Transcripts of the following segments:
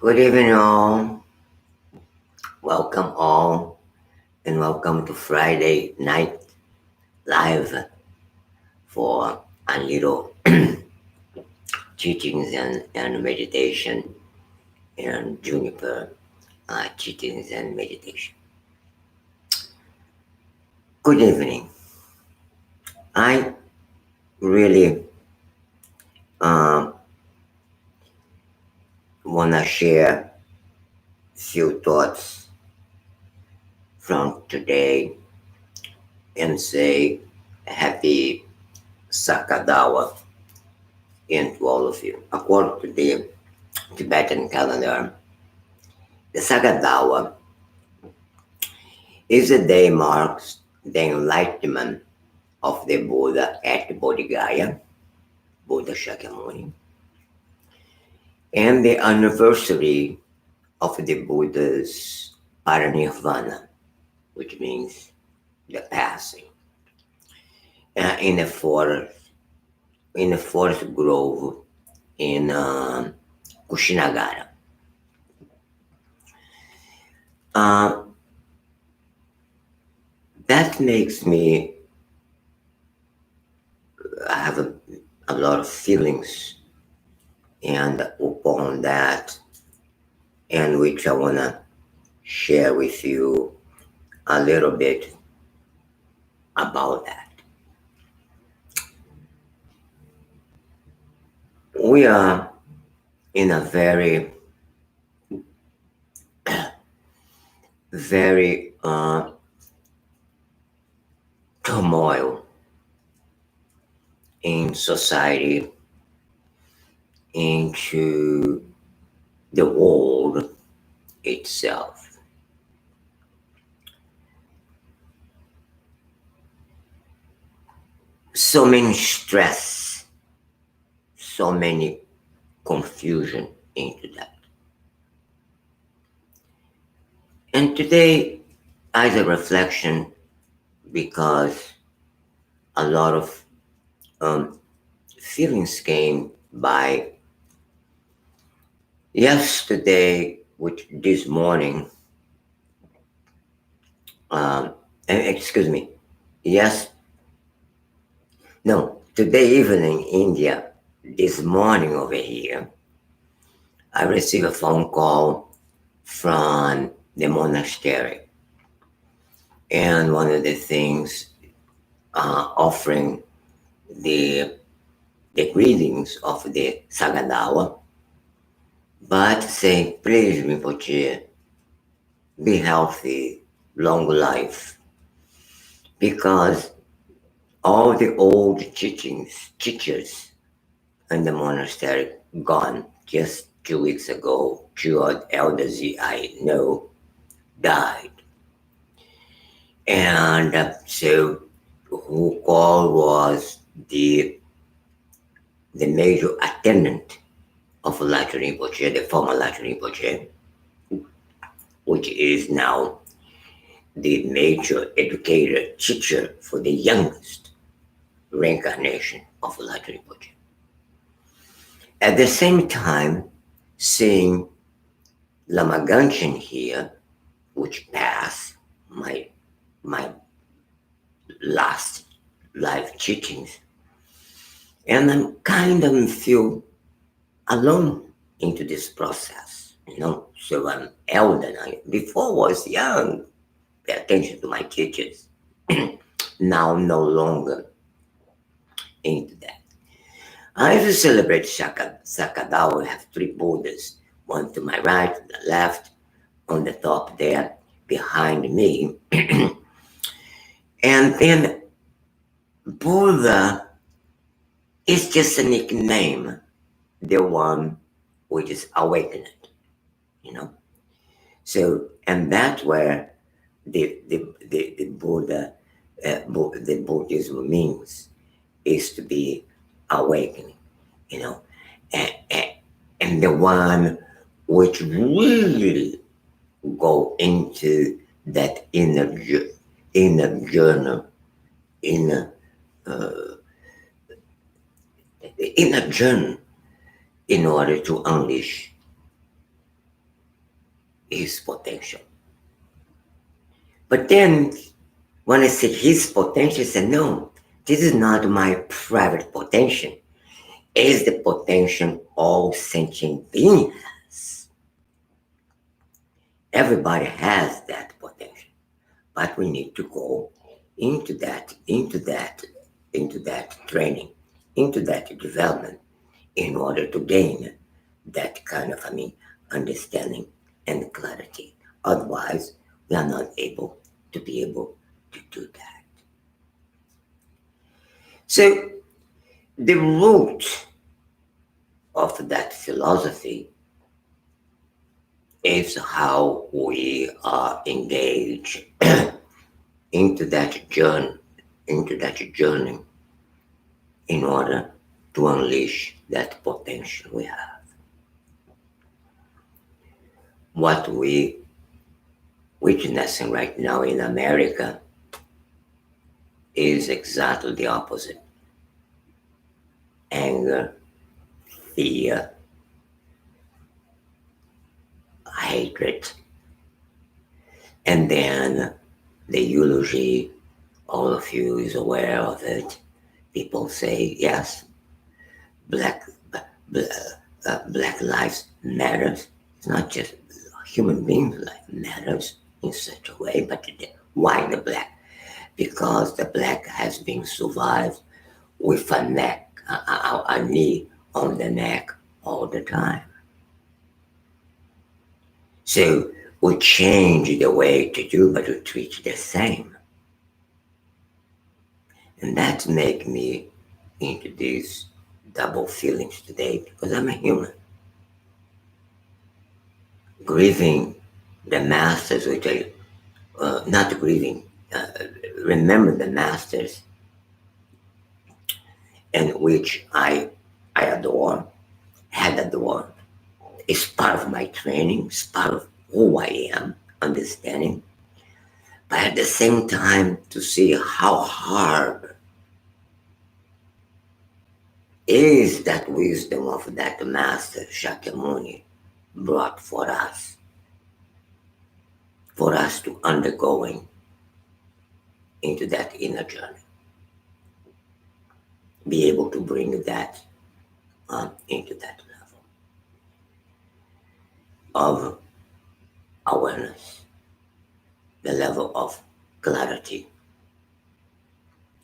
Good evening, all. Welcome, all, and welcome to Friday night live for a little teachings and meditation and Juniper teachings and meditation. Good evening. I really want to share a few thoughts from today and say happy Sakadawa to all of you. According to the Tibetan calendar, the Sakadawa is a day marks the enlightenment of the Buddha at Bodh Gaya, Buddha Shakyamuni, and the anniversary of the Buddha's parinirvana, which means the passing, in a forest grove in Kushinagara. That makes me have a lot of feelings and upon that, and which I want to share with you a little bit about that. We are in a very, very turmoil in society, into the world itself. So many stress, so many confusion into that. And today, as a reflection, because a lot of feelings came by yesterday, which this morning, excuse me, today evening, India, this morning over here, I received a phone call from the monastery. And one of the things offering the greetings of the Sagadawa, but saying, please, Rinpoche, be healthy, long life, because all the old teachers in the monastery gone just 2 weeks ago. 2 elders I know died. And so who called was the major attendant of Lam Rim, the former Lam Rim, which is now the major educator, teacher for the youngest reincarnation of Lam Rim. At the same time, seeing Lama Ganchen here, which passed my last live teachings, and I'm kind of feel alone into this process, So I'm elder now. Before was young, pay attention to my teachers. Now no longer into that. I used to celebrate Sakadawa. We have 3 Buddhas, one to my right, to the left, on the top there, behind me. And then Buddha is just a nickname, the one which is awakened, So, and that's where the Buddha, the Buddhism means, is to be awakening, and the one which really go into that inner journey, inner journey, in order to unleash his potential. But then, when I said his potential, I said, no, this is not my private potential. It is the potential all sentient beings has. Everybody has that potential, but we need to go into that training, into that development in order to gain that kind of, understanding and clarity. Otherwise, we are not able to do that. So the root of that philosophy is how we are engaged into that journey in order to unleash that potential we have. What we witnessing right now in America is exactly the opposite. Anger, fear, hatred, and then the eulogy, all of you is aware of it. People say, yes, black, black lives matters. It's not just human beings' life matters in such a way, but why the black? Because the black has been survived with a neck, a knee on the neck all the time. So we change the way to do, but we treat the same. And that make me into these double feelings today because I'm a human. Grieving the masters, which I, not grieving, remember the masters and which I adore, had adored. It's part of my training, it's part of who I am, understanding. But at the same time, to see how hard is that wisdom of that master Shakyamuni brought for us to undergoing into that inner journey. Be able to bring that into that level of awareness, the level of clarity,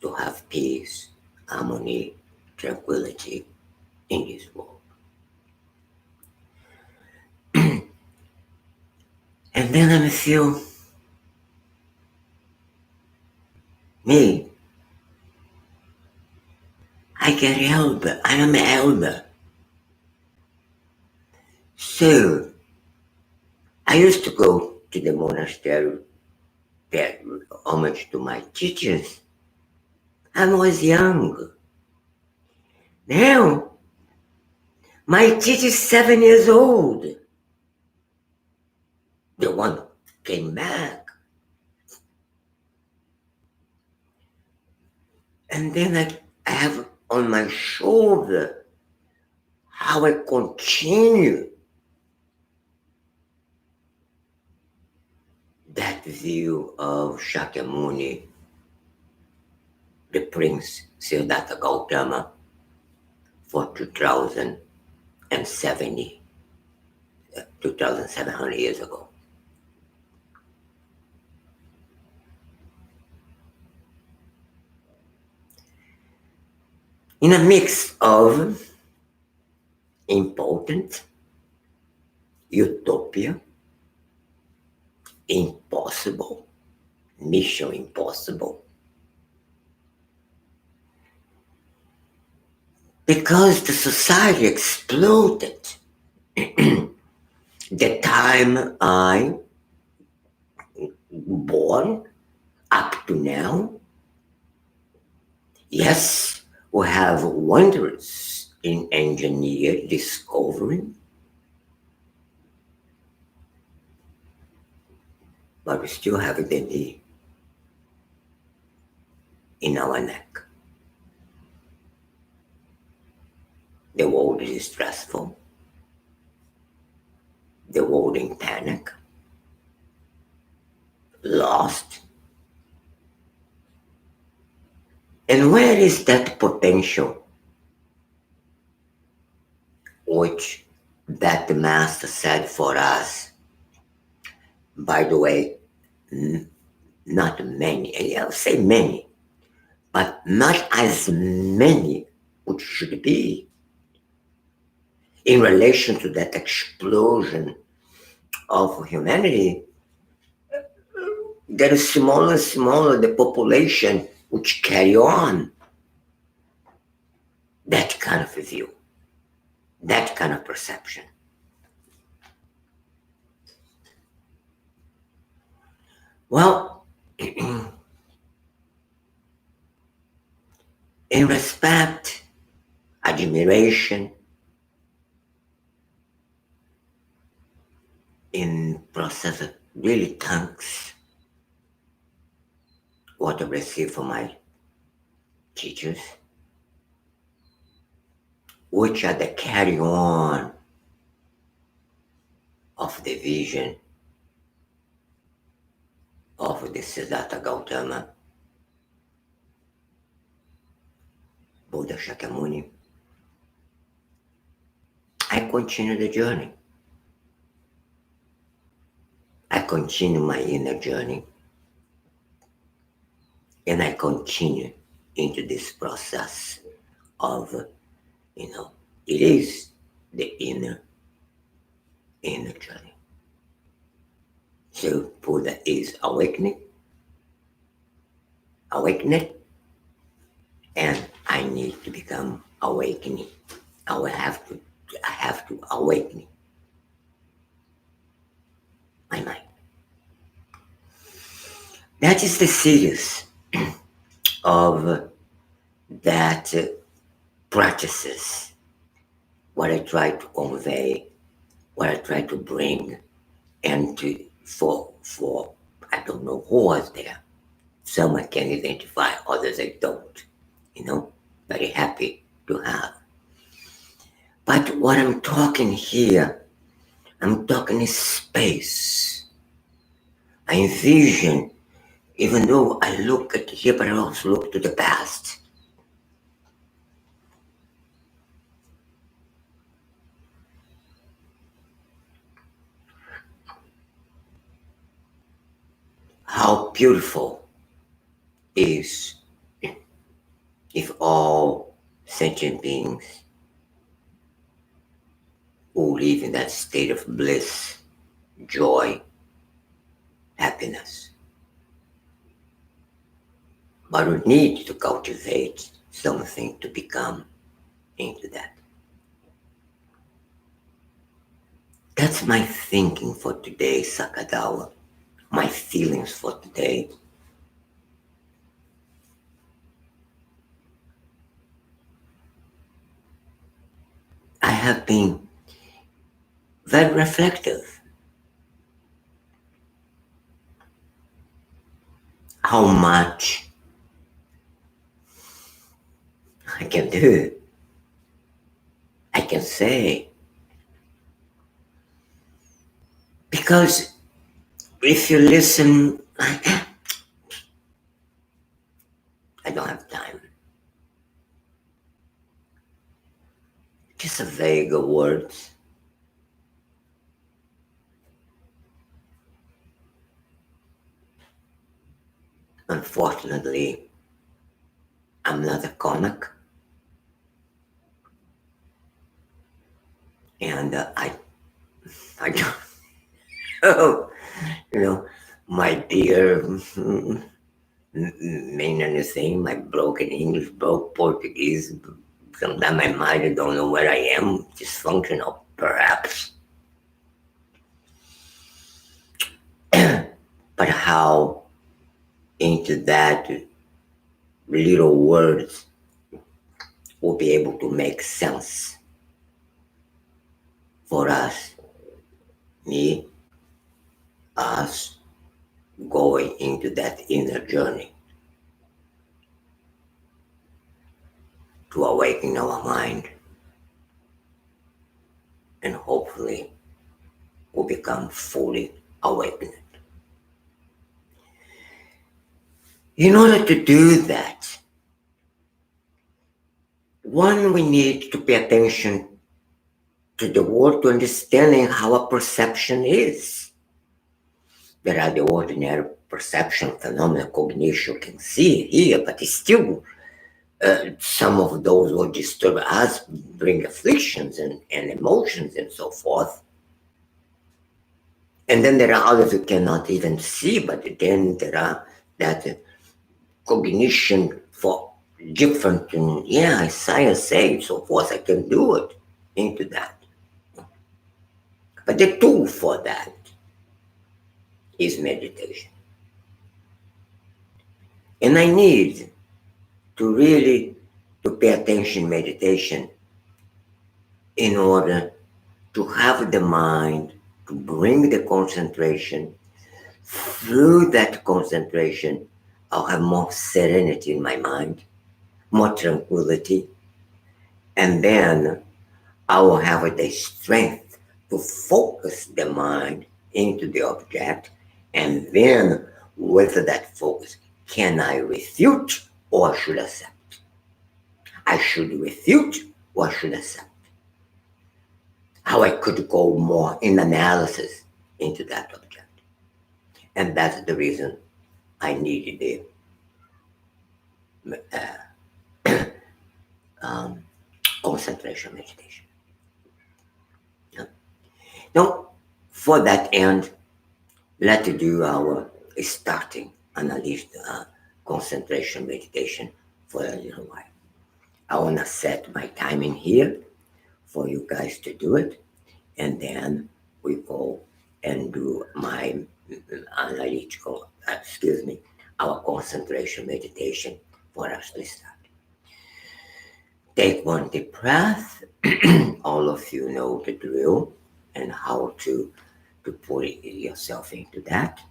to have peace, harmony, tranquility in this world. And then I feel me. I get elder. I am an elder. So I used to go to the monastery, pay homage to my teachers. I was young. Now my teacher is 7 years old. The one came back. And then I have on my shoulder how I continue that view of Shakyamuni, the Prince Siddhartha Gautama, for 2,700 years ago. In a mix of important, utopia, impossible, mission impossible. Because the society exploded. The time I born up to now, yes, we have wonders in engineer discovering, but we still have the knee in our neck. The world is stressful. The world in panic. lost. And where is that potential which that the Master said for us? By the way, not many, I'll say many, but not as many which should be in relation to that explosion of humanity. There is smaller and smaller the population which carry on that kind of a view, that kind of perception. Well, in respect, admiration, in process of really thanks what I received from my teachers, which are the carry on of the vision of the Siddhartha Gautama, Buddha Shakyamuni. I continue the journey. I continue my inner journey. And I continue into this process of, it is the inner journey. So Buddha is awakening, and I need to become awakening. I have to awaken my mind. That is the serious of that practices, what I try to convey, what I try to bring, and for I don't know who was there. Some I can identify, others I don't. Very happy to have. But what I'm talking here, I'm talking in space. I envision, even though I look at here, but I also look to the past. How beautiful is if all sentient beings who live in that state of bliss, joy, happiness. But we need to cultivate something to become into that. That's my thinking for today, Sakadawa. My feelings for today. I have been very reflective. How much I can do. I can say. Because if you listen, I don't have time. Just a vague words. Unfortunately, I'm not a comic. And I don't my dear main anything, my broken English, broke Portuguese. Sometimes my mind, I don't know where I am, dysfunctional, perhaps. But how into that little words will be able to make sense for us, me, us, going into that inner journey to awaken our mind and hopefully will become fully awakened. In order to do that, one, we need to pay attention to the world, to understanding how a perception is. There are the ordinary perception phenomena, cognition can see, hear, but it's still some of those will disturb us, bring afflictions and emotions and so forth. And then there are others who cannot even see, but then there are that cognition for different, yeah, science say, so forth, I can do it into that. But the tool for that is meditation. And I need to really to pay attention meditation in order to have the mind, to bring the concentration. Through that concentration, I'll have more serenity in my mind, more tranquility, and then I will have the strength to focus the mind into the object, and then with that focus, can I refute or should accept? I should refute or should accept? How I could go more in analysis into that object. And that's the reason I needed the um, concentration meditation. Yeah. Now, for that end, let's do our starting analysis, concentration meditation for a little while. I want to set my timing here for you guys to do it, and then we go and do my analytical, our concentration meditation for us to start. Take one deep breath. All of you know the drill and how to put yourself into that.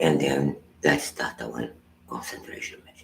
And then let's start our concentration meditation.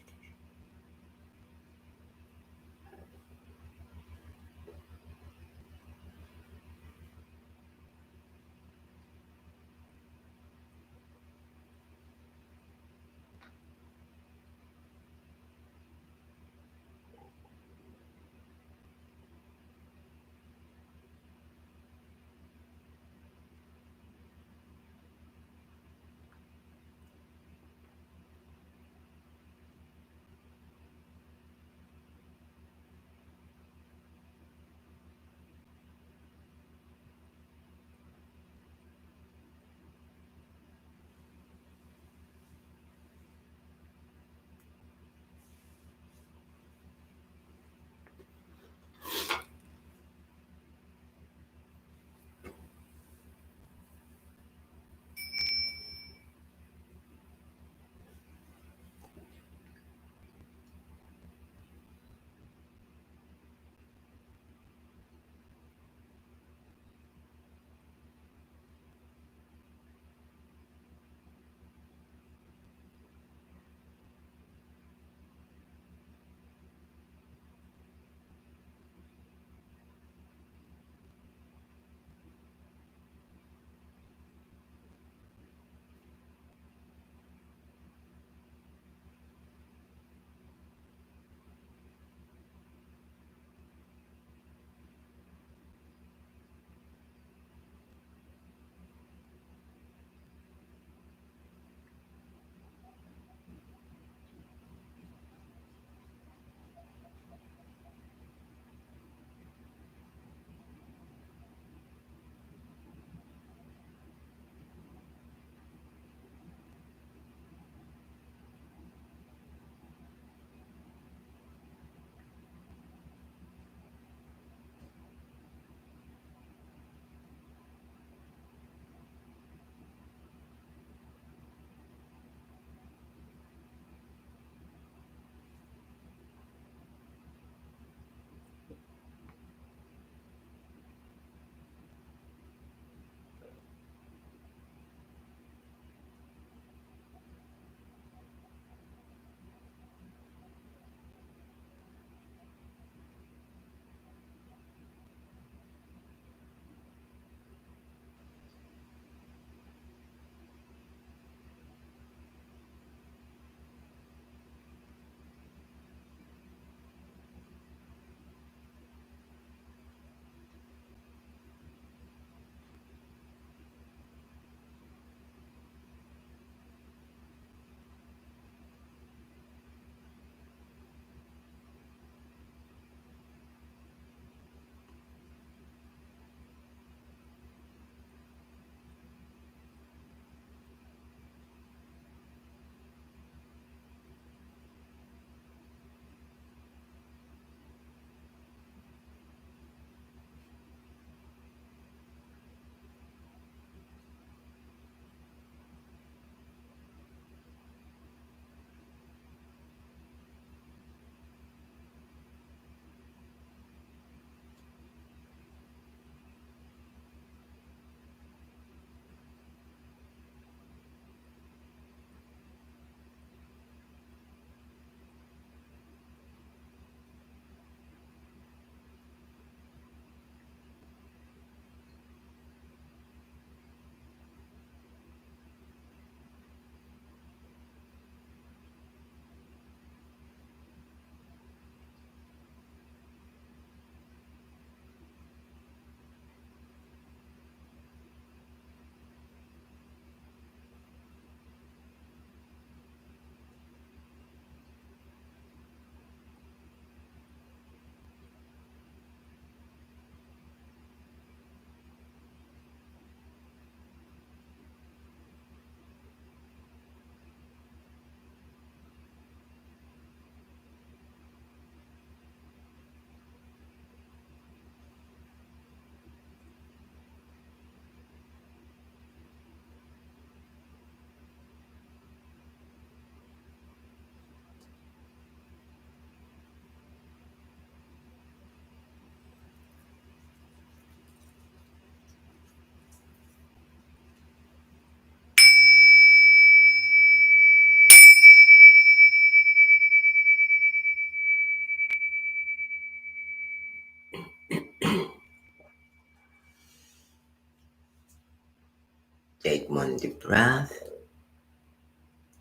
Take one deep breath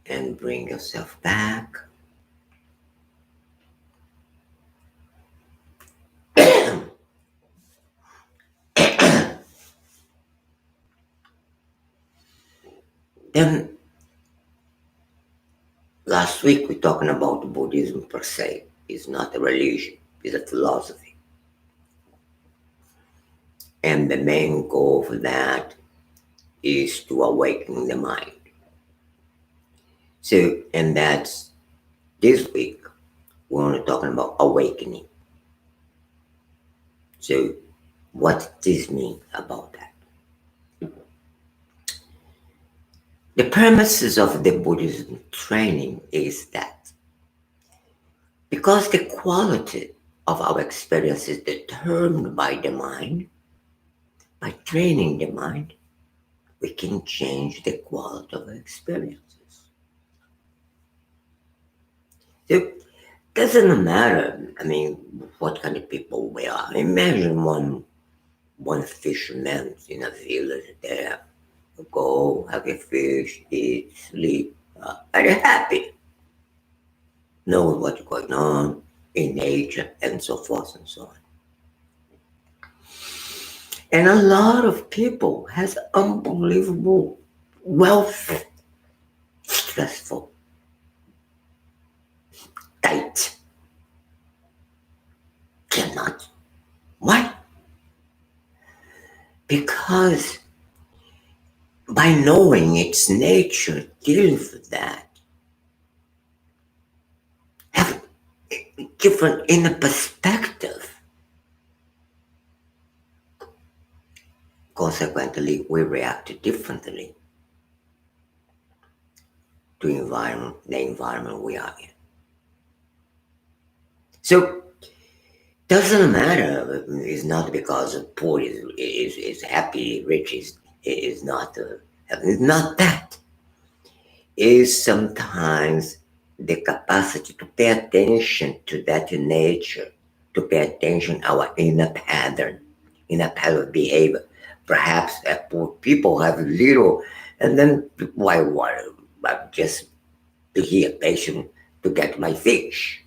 and bring yourself back. Then last week we talking about Buddhism per se. It's not a religion, it's a philosophy. And the main goal for that is to awaken the mind. So, and that's this week we're only talking about awakening. So, what does this mean about that? The premises of the Buddhism training is that because the quality of our experience is determined by the mind, by training the mind, we can change the quality of our experiences. So, doesn't matter, what kind of people we are. Imagine one fisherman in a village there. Go, have a fish, eat, sleep, and they're happy. Know what's going on in nature, and so forth and so on. And a lot of people has unbelievable wealth, stressful, tight, cannot. Why? Because by knowing its nature, dealing with that, have different inner perspective. Consequently, we react differently to the environment we are in. So, doesn't matter. It's not because poor is happy, rich is not. It's not that. Is sometimes the capacity to pay attention to that nature, to pay attention our inner pattern of behavior. Perhaps poor people have little, and then why worry? I'm just here patient to get my fish,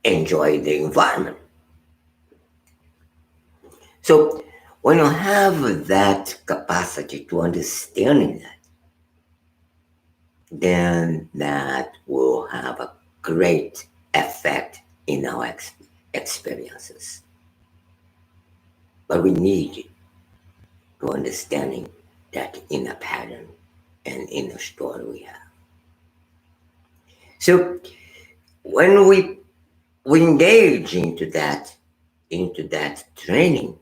enjoy the environment. So when you have that capacity to understanding that, then that will have a great effect in our experiences. But we need to understanding that inner pattern and inner story we have. So when we engage into that training,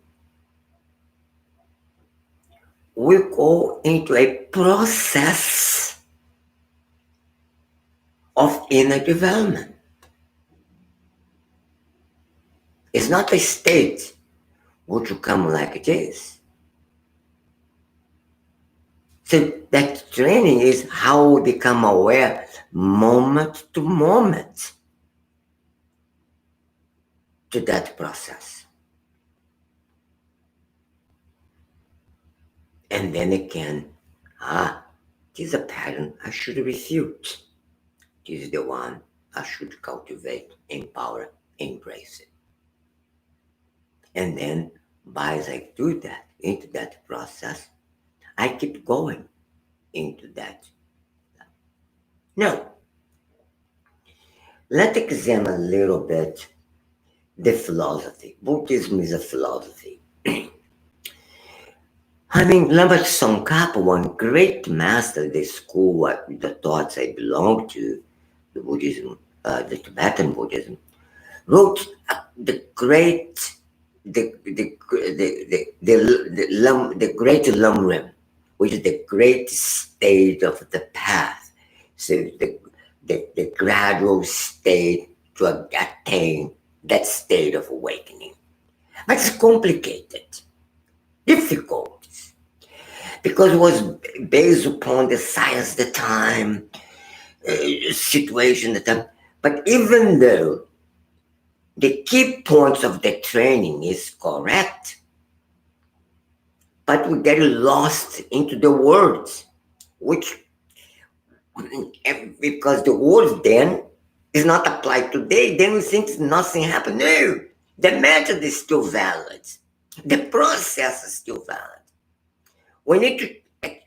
we go into a process of inner development. It's not a state which will come like it is. So that training is how we become aware moment to moment to that process. And then again, this is a pattern I should refute. This is the one I should cultivate, empower, embrace it. And then as I do that, into that process, I keep going into that. Now, let's examine a little bit the philosophy. Buddhism is a philosophy. Lama Tsongkhapa, one great master of the school, the thoughts I belong to, the Buddhism, the Tibetan Buddhism, wrote the great great Lam Rim, which is the great state of the path. So the gradual state to attain that state of awakening. But it's complicated, difficult, because it was based upon the science at the time, situation at the time. But even though the key points of the training is correct, but we get lost into the words, which, because the words then is not applied today, then we think nothing happened. No, the method is still valid. The process is still valid. We need to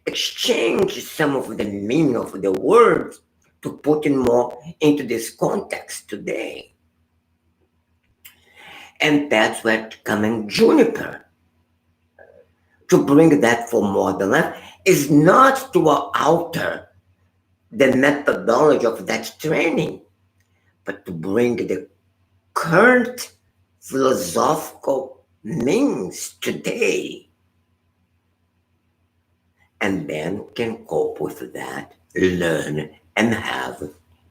exchange some of the meaning of the words to put it more into this context today. And that's where coming Juniper, to bring that for modern life, is not to alter the methodology of that training, but to bring the current philosophical means today. And then can cope with that, learn, and have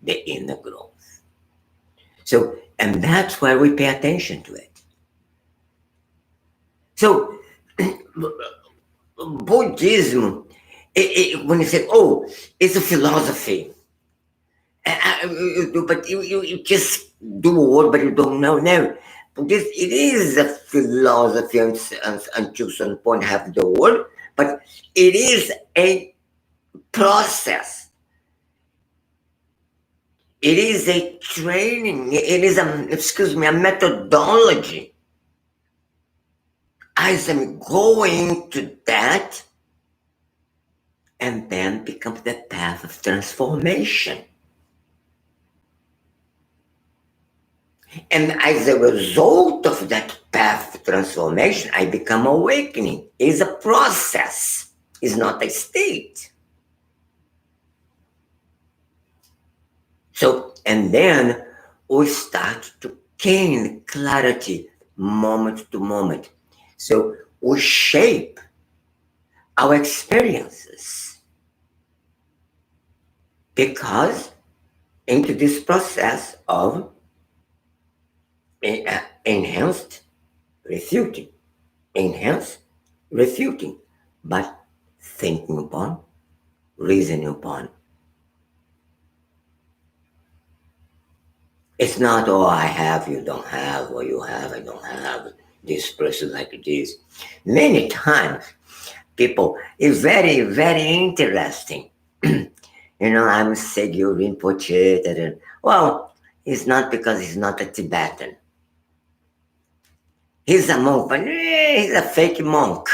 the inner growth. So, and that's why we pay attention to it. So, Buddhism, when you say, oh, it's a philosophy, but you just do a word, but you don't know. No, Buddhism, it is a philosophy until some point have the word, but it is a process. It is a training. It is a methodology. As I'm going to that, and then becomes the path of transformation. And as a result of that path of transformation, I become awakening. It's a process. It's not a state. So, and then we start to gain clarity moment to moment. So we shape our experiences because into this process of enhanced refuting, but thinking upon, reasoning upon. It's not, oh, I have, you don't have, or you have, I don't have, this person like this. Many times, people, it's very, very interesting. I'm Segyu Rinpoche. Well, it's not because he's not a Tibetan. He's a monk, but he's a fake monk.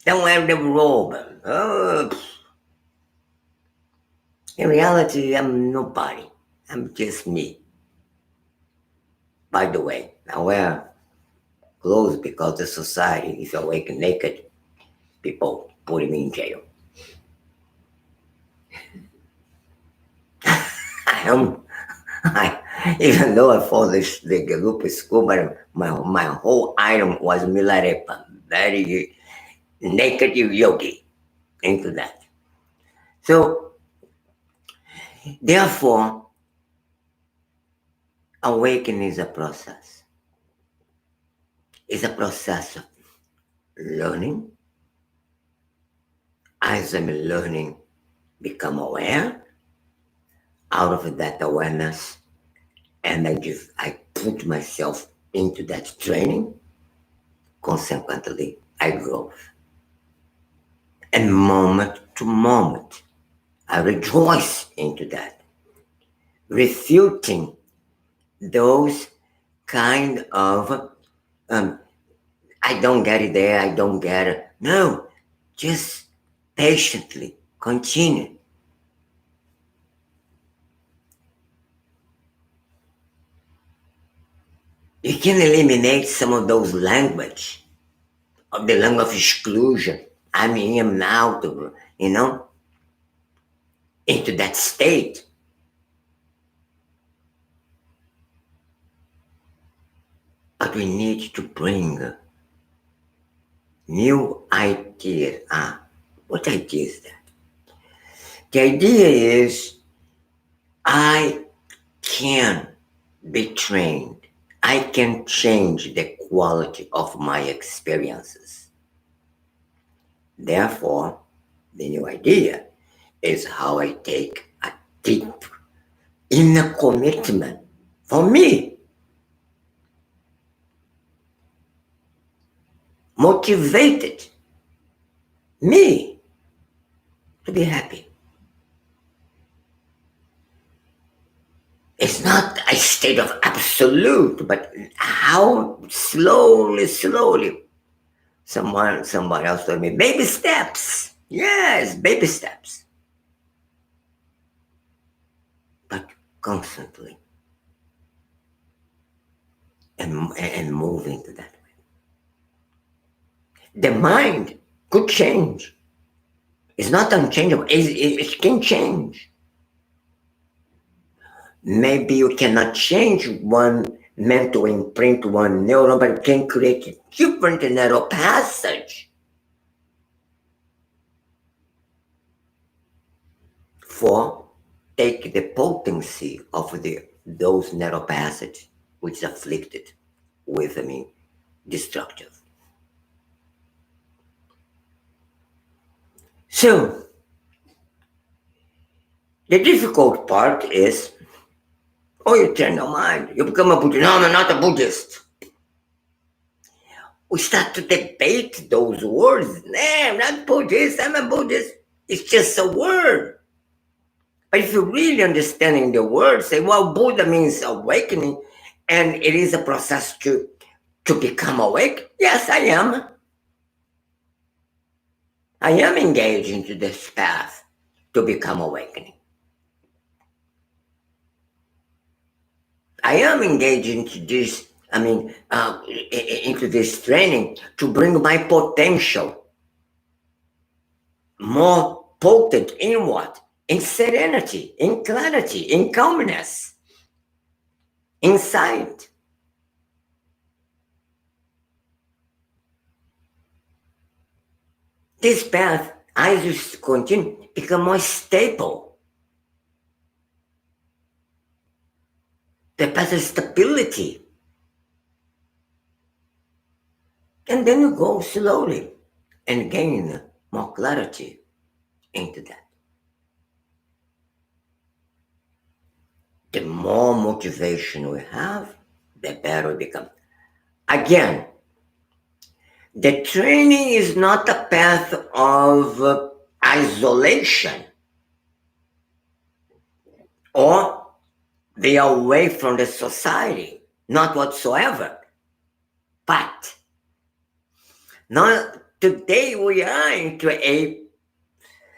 Don't wear the robe. Oh. In reality, I'm nobody. I'm just me. By the way, I wear clothes because the society, if you awaken naked, people put me in jail. Even though I followed the group school, but my whole item was Milarepa, very naked yogi into that. So, therefore, awakening is a process. It's a process of learning. As I'm learning, become aware. Out of that awareness, and I put myself into that training. Consequently, I grow. And moment to moment, I rejoice into that, refuting those kind of, I don't get it there, I don't get it. No, just patiently continue. You can eliminate some of those language, of the language of exclusion. I'm now, into that state. But we need to bring new ideas. What idea is that? The idea is I can be trained. I can change the quality of my experiences. Therefore, the new idea is how I take a deep inner commitment for me. motivated me to be happy. It's not a state of absolute, but how slowly, someone else told me, baby steps. Yes, baby steps. But constantly and moving to that way. The mind could change. It's not unchangeable. It can change. Maybe you cannot change one mental imprint, one neuron, but you can create a different neural passage for take the potency of those neural passage which is afflicted with, destructive. So the difficult part is, you turn your mind, you become a Buddhist. No, I'm not a Buddhist. We start to debate those words. No, I'm not Buddhist, I'm a Buddhist. It's just a word. But if you're really understanding the word, say, well, Buddha means awakening, and it is a process to become awake. Yes, I am. I am engaged into this path to become awakening. I am engaged into this, into this training to bring my potential more potent in what? In serenity, in clarity, in calmness, in sight. This path, as you continue, become more stable. The path is stability. And then you go slowly and gain more clarity into that. The more motivation we have, the better we become. Again, the training is not a path of isolation or they are away from the society, not whatsoever. But now today we are into a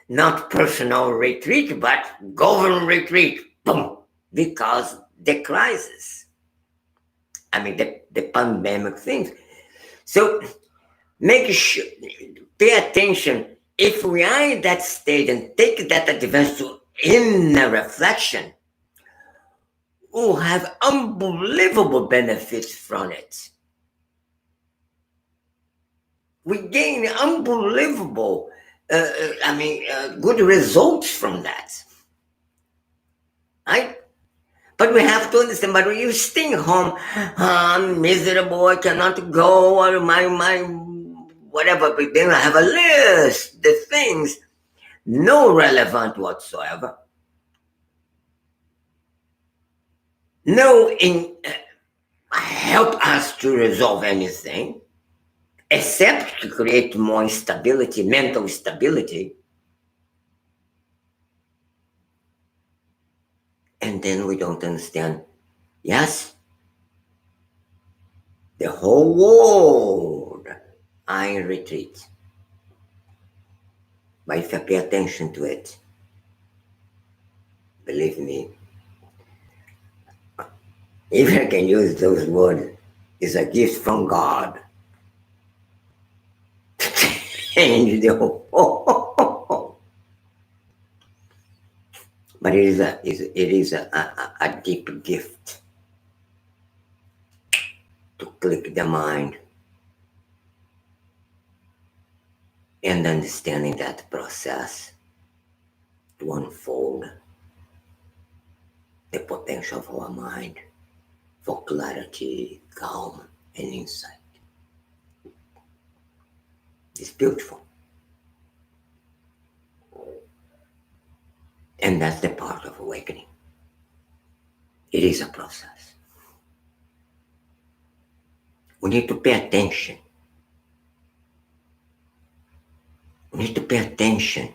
not personal retreat, but government retreat. Boom! Because the crisis. The pandemic things. So make sure, pay attention. If we are in that state and take that advance to inner reflection, we'll have unbelievable benefits from it. We gain unbelievable, good results from that. Right? But we have to understand, but when you stay home, I'm miserable, I cannot go, or my whatever, but then I have a list, the things, no relevant whatsoever. No help us to resolve anything, except to create more stability, mental stability. And then we don't understand, yes, the whole world are in retreat. But if I pay attention to it, believe me, if I can use those words, it's a gift from God. Change the whole. But it is a deep gift to click the mind and understanding that process to unfold the potential of our mind for clarity, calm, and insight. It's beautiful. And that's the part of awakening. It is a process. We need to pay attention We need to pay attention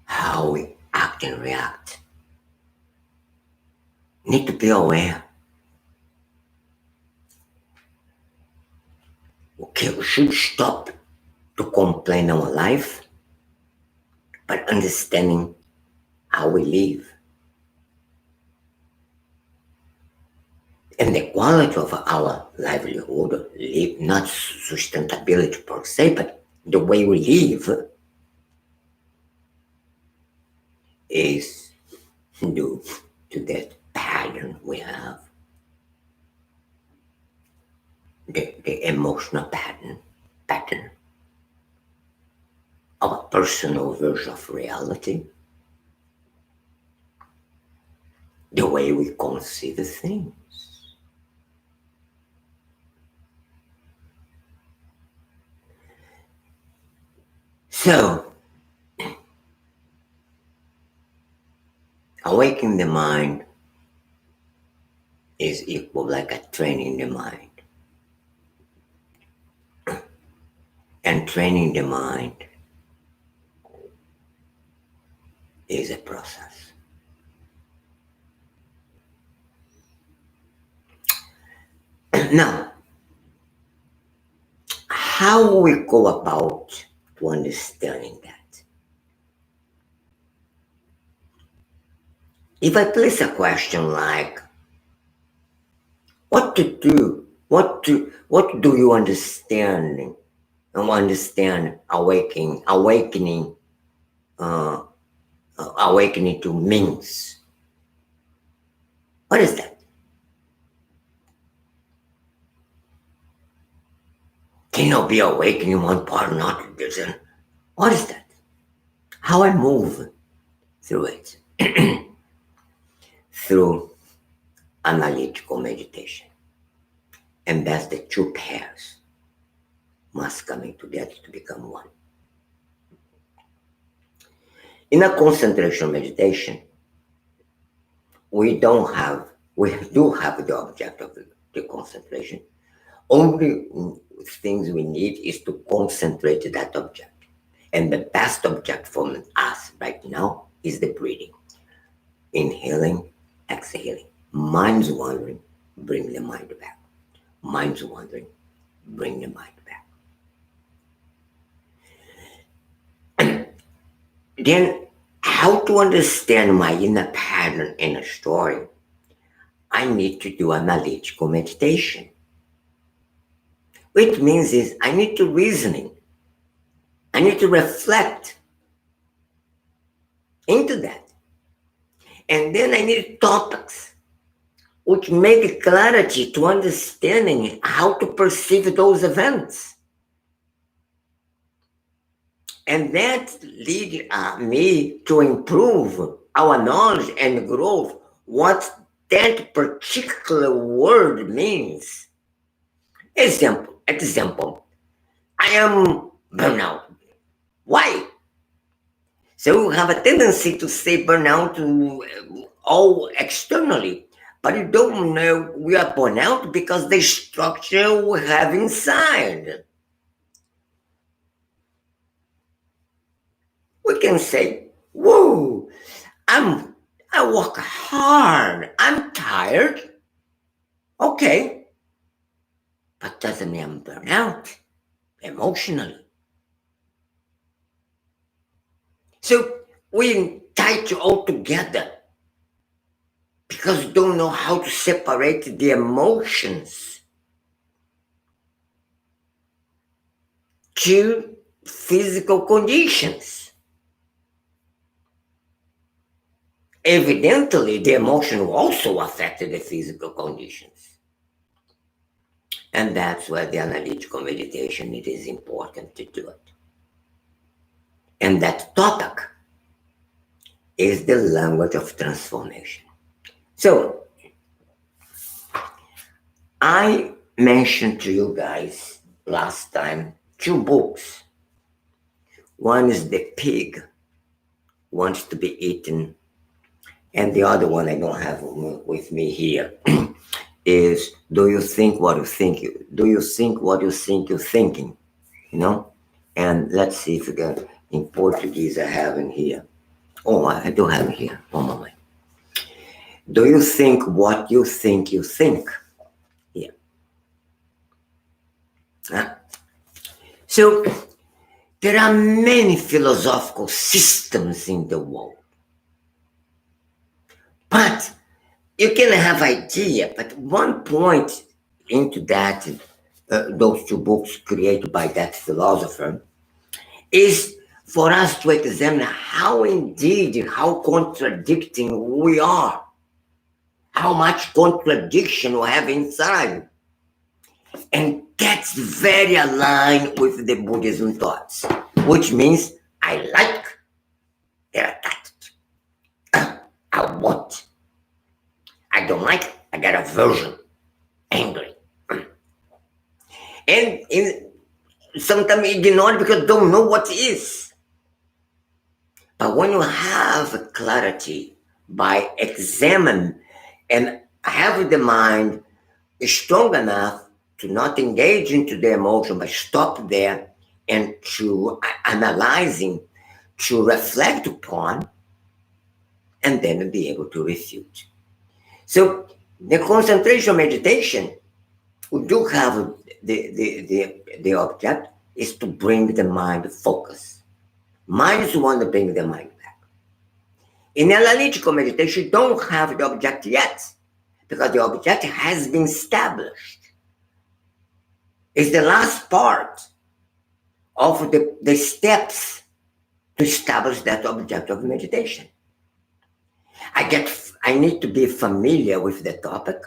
how we act and react. We need to be aware. Okay, we should stop to complain our life, but understanding how we live and the quality of our livelihood, not sustainability per se, but the way we live is due to that pattern we have, the emotional pattern, our personal version of reality, the way we consider things. So, awakening the mind is equal like a training the mind. And training the mind is a process. Now, how we go about to understanding that? If I place a question like, what to do? What do you understand? Understand awakening to means. What is that? Cannot be awakening one part, not the other. What is that? How I move through it. Through analytical meditation. And that's the two pairs must coming together to become one. In a concentration meditation, we do have the object of the concentration. Only things we need is to concentrate that object. And the best object for us right now is the breathing. Inhaling, exhaling. Mind's wandering, bring the mind back. Mind's wandering, bring the mind back. Then, how to understand my inner pattern in a story? I need to do analytical meditation. Which means is I need to reasoning. I need to reflect into that. And then I need topics which make clarity to understanding how to perceive those events. And that lead me to improve our knowledge and growth, what that particular word means. Example, I am burnout. Why? So we have a tendency to say burnout all externally, but you don't know we are burnout because the structure we have inside. We can say, whoa, I work hard, I'm tired. Okay, but doesn't mean I'm burnout emotionally. So we tie it all together because we don't know how to separate the emotions to physical conditions. Evidently, the emotion also affected the physical conditions. And that's why the analytical meditation, it is important to do it. And that topic is the language of transformation. So, I mentioned to you guys last time 2 books. One is The Pig Wants to Be Eaten, and the other one I don't have with me here is Do You Think What You Think? Do You Think What You Think You're Thinking? And let's see if we can, in Portuguese, I have in here. Oh, I do have it here. One moment. Do you think what you think you think? Here. Huh? So, there are many philosophical systems in the world. But you can have idea, but one point into that, those two books created by that philosopher, is for us to examine how indeed, how contradicting we are, how much contradiction we have inside. And that's very aligned with the Buddhism thoughts, which means I like, they're attached. I want, I don't like, I got aversion, angry. And sometimes ignored because don't know what is. But when you have clarity by examine and have the mind strong enough to not engage into the emotion, but stop there and to analyzing, to reflect upon, and then be able to refute. So the concentration meditation, we do have the object is to bring the mind focus. Mind is the one to bring the mind back. In analytical meditation, you don't have the object yet, because the object has been established. It's the last part of the steps to establish that object of meditation. I need to be familiar with the topic.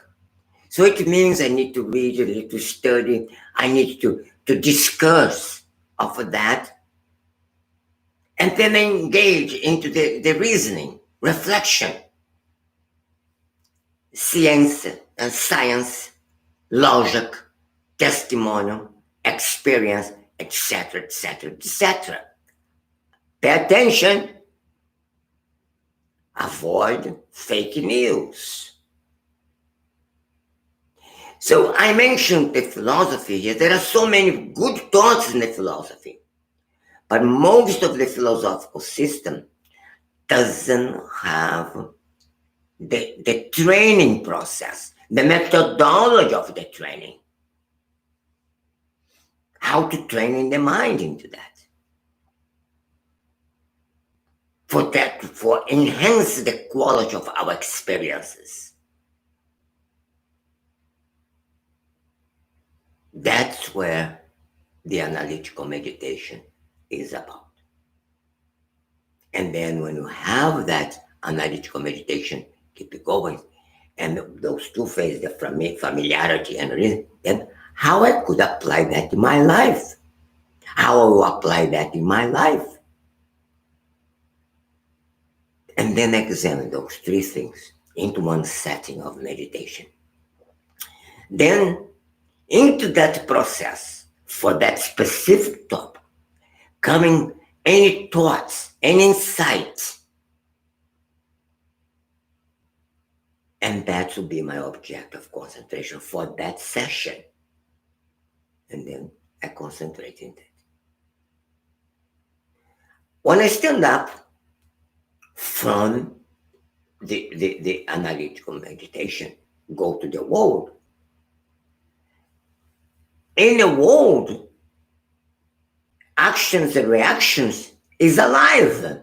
So it means I need to read, I need to study, I need to discuss of that, and then engage into the reasoning, reflection, science, logic, testimonial, experience, etc., etc., etc. Pay attention. Avoid fake news. So I mentioned the philosophy here. There are so many good thoughts in the philosophy, but most of the philosophical system doesn't have the training process, the methodology of the training. How to train in the mind into that. For enhance the quality of our experiences. That's where the analytical meditation is about. And then when you have that analytical meditation, keep it going, and those two phases, the familiarity and reason, then how I could apply that in my life. How I will apply that in my life. And then examine those three things into one setting of meditation. Then, into that process, for that specific topic, coming any thoughts, any insights, and that will be my object of concentration for that session. And then I concentrate in that. When I stand up from the analytical meditation, go to the world. In the world, actions and reactions is alive.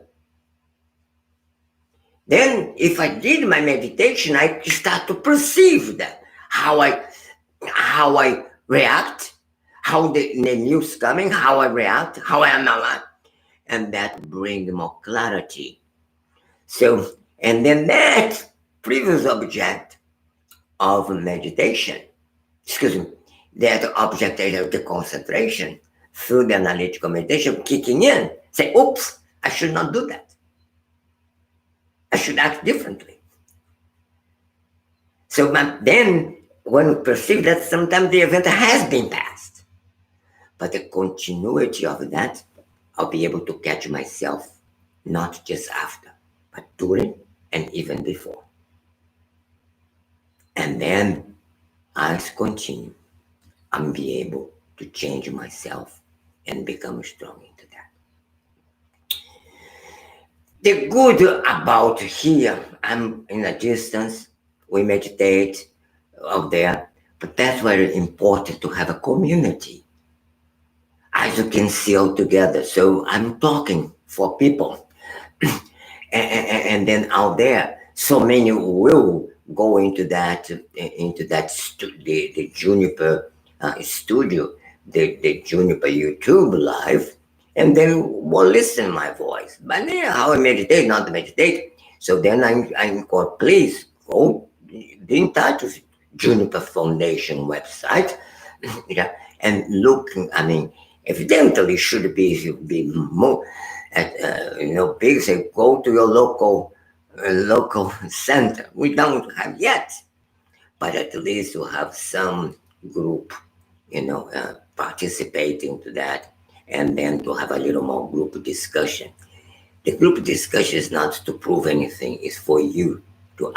Then if I did my meditation, I start to perceive that, how I react, how the news coming, how I react, how I am alive. And that brings more clarity. So, and then that previous object of meditation, that object of the concentration through the analytical meditation kicking in, say, oops, I should not do that. I should act differently. So then when we perceive that sometimes the event has been passed, but the continuity of that, I'll be able to catch myself, not just after, but during and even before. And then as continue, I'll be able to change myself and become strong into that. The good about here, I'm in a distance, we meditate out there, but that's very important to have a community. As you can see all together. So I'm talking for people. And then out there, so many will go into the Juniper studio, the Juniper YouTube live, and then will listen to my voice. But yeah, how I meditate, not to meditate. So then I'm called, please go be in touch with Juniper Foundation website, yeah, and looking. I mean, evidently should be more at big say go to your local center. We don't have yet, but at least you have some group, participating to that, and then to have a little more group discussion. The group discussion is not to prove anything; it's for you to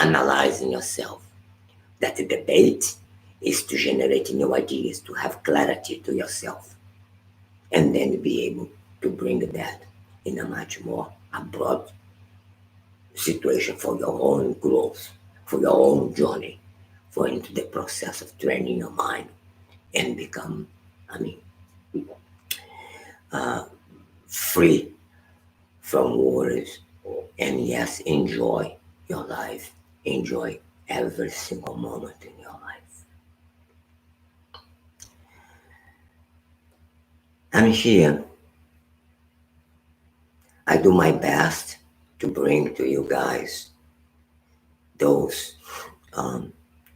analyze in yourself. That the debate is to generate new ideas, to have clarity to yourself, and then be able to bring that in a much more broad situation for your own growth, for your own journey, for into the process of training your mind and become, I mean, free from worries. And yes, enjoy your life. Enjoy every single moment in your life. I'm here. I do my best to bring to you guys those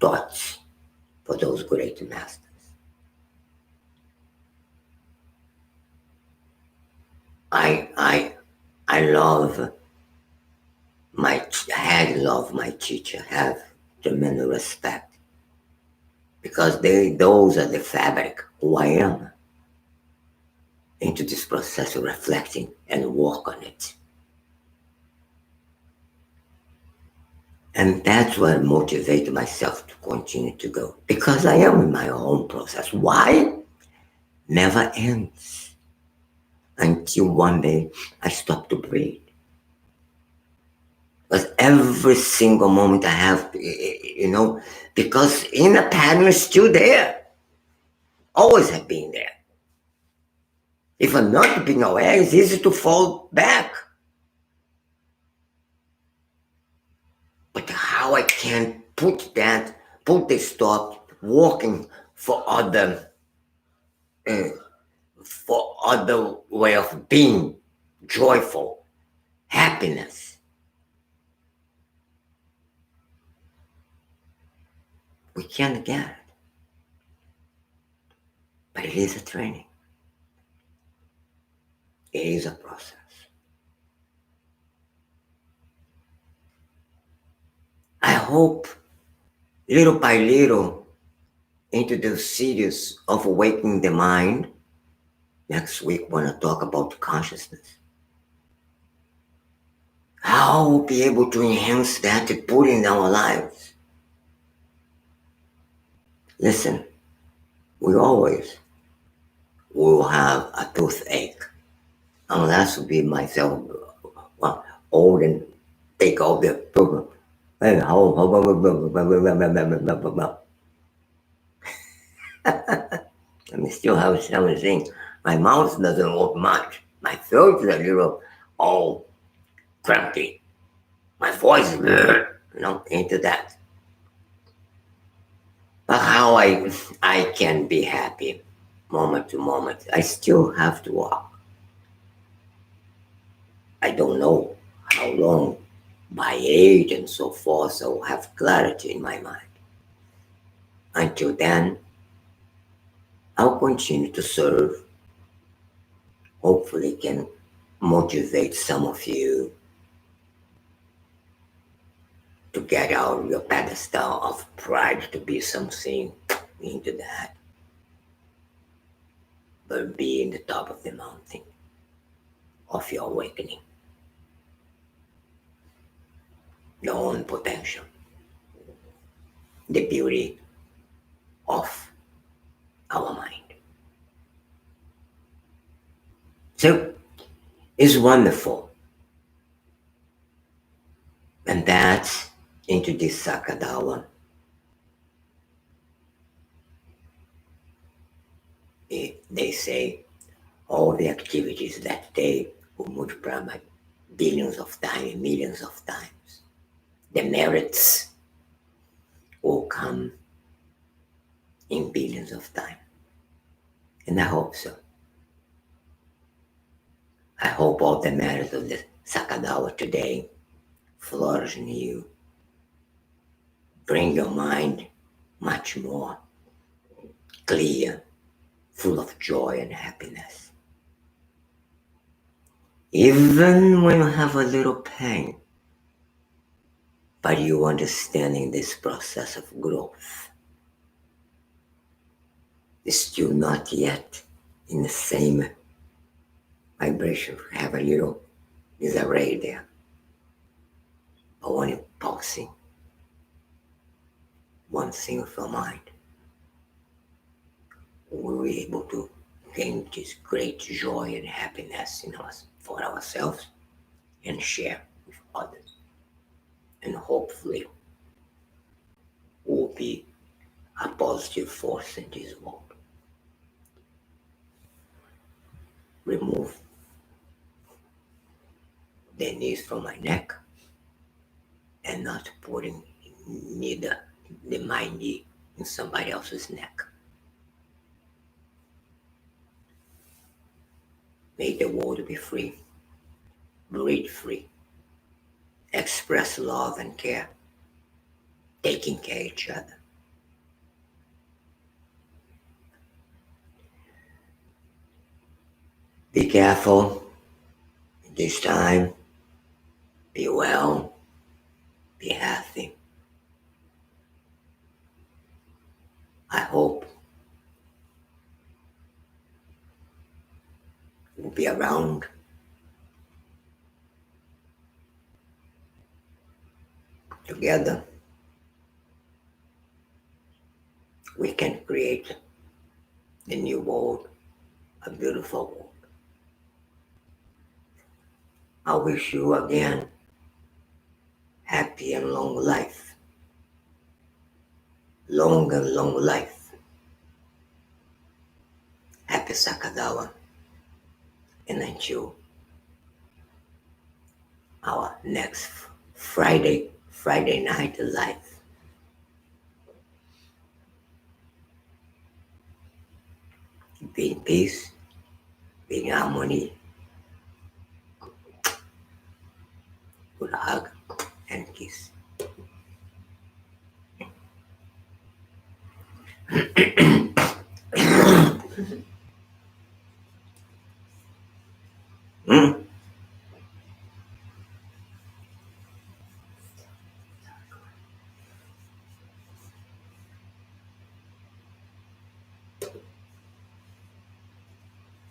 thoughts for those great masters. I love my teacher, have tremendous respect because those are the fabric who I am into this process of reflecting and work on it. And that's what motivates myself to continue to go because I am in my own process. Why? Never ends until one day I stop to breathe. Because every single moment I have, because inner pattern is still there, always have been there. If I'm not being aware, it's easy to fall back. But how I can put the stop working uh, for other way of being, joyful, happiness. We can't get it. But it is a training. It is a process. I hope little by little into the series of awakening the mind. Next week, we're going to talk about consciousness. How we'll be able to enhance that to put in our lives. Listen, we always will have a toothache. Unless we be myself old and take all the program. I still have something. My mouth doesn't work much. My throat is a little all crampy. My voice is, into that. But how I can be happy moment to moment, I still have to walk. I don't know how long, by age and so forth, so I have clarity in my mind. Until then, I'll continue to serve. Hopefully can motivate some of you to get out of your pedestal of pride to be something into that. But be in the top of the mountain of your awakening. Your own potential. The beauty of our mind. So it's wonderful. And that's into this Sakadawa. They say all the activities that they will multiply by billions of times, millions of times. The merits will come in billions of times. And I hope so. I hope all the merits of the Sakadawa today flourish in you. Bring your mind much more clear, full of joy and happiness. Even when you have a little pain, but you understanding this process of growth is still not yet in the same vibration. Have a little disarray there. But when you're pulsing one thing of your mind, we're able to gain this great joy and happiness in us for ourselves and share with others. And hopefully will be a positive force in this world. Remove the knees from my neck and not putting neither my knee in somebody else's neck. Make the world be free, breathe free, express love and care, taking care of each other. Be careful this time, be well, be healthy. I hope we'll be around. Together, we can create the new world, a beautiful world. I wish you again happy and long life. Long and long life. Happy Sakadawa. And until our next Friday night live. Be in peace, be in harmony. Good hug and kiss.